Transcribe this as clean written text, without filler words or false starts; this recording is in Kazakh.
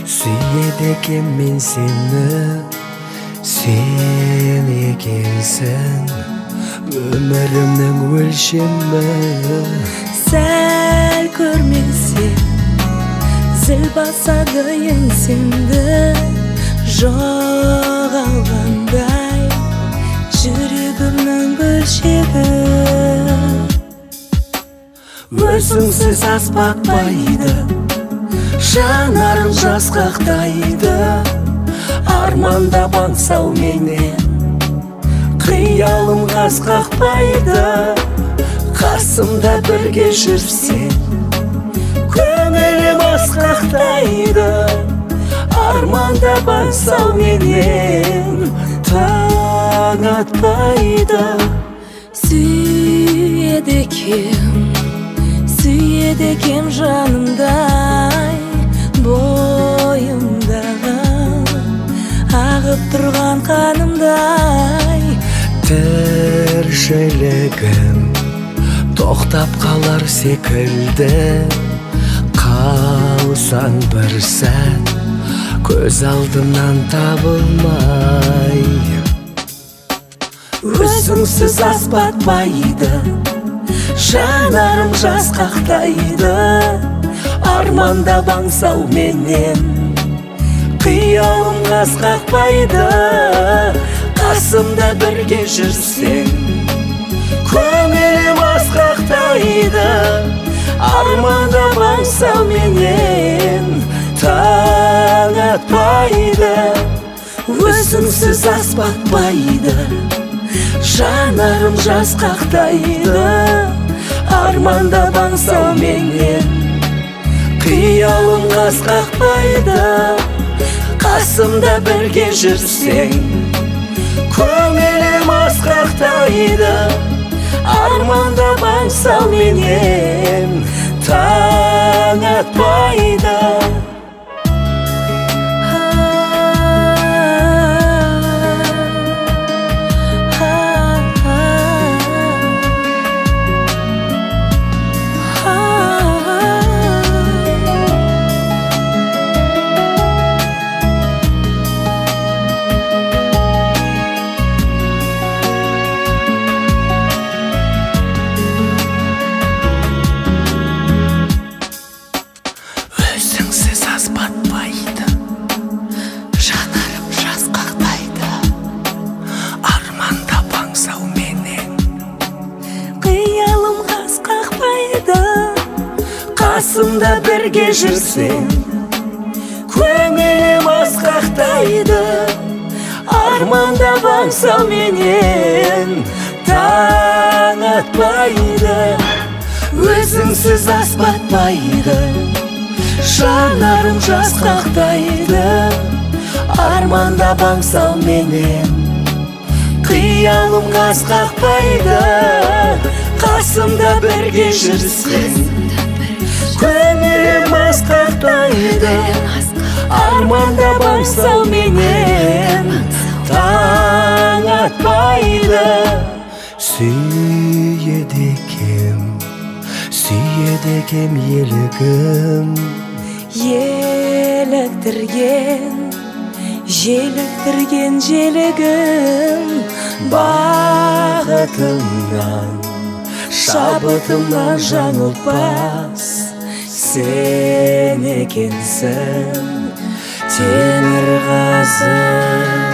Suyede ekem men seni. Sen ekensen ömrümnің өлшемі. Сәл көрмесем зіл басады еңсемді. Жоғалғандай жүрегімнің бөлшегі. Өзіңсіз аспақпайды, жанарым жасқақтайды. Арманда баңсау менен қиялым қасқақпайды. Қасымда бірге жүрсең көңілім асқақтайды. Арманда баңсау менен таң атпайды. Сүйеді екем жанымдай, бойымдағы ағып тұрған қанымдай. Тіршілігім тоқтап қалар секілді. Қалсаң бір сәт көз алдымнан табылмай. Өзіңсіз аспатпайды, жанарым жасқақтайды. Арманда баңсау менен қиялым қасқақпайды. Қасымда бірге жүрсең көңілім асқақтайды. Арманда баңсау менен таң атпайды. Өзіңсіз аспатпайды, жанарым жасқақтайды. Арманда баңсау менен қиялым қасқақпайды. Қасымда бірге жүрсең көңілім асқақтайды. Арманда баңсау менен таң атпайды. Аспатпайды, жанарым жасқақтайды. Арманда баңсау менен қиялым қасқақпайды. Қасымда бірге жүрсең көңілім асқақтайды. Арманда баңсау менен таң атпайды. Өзіңсіз аспатпайды, жанарым жасқақтайды. Арманда баңсау менен қиялым қасқақпайды. Қасымда бірге жүрсең көңілім асқақтайды. Арманда баңсау менен таң атпайды. Сүйеді екем елігім. Желіктірген желігім. Бағытымнан, шабытымнан жаңылтпас сен екенсің, темір қазы.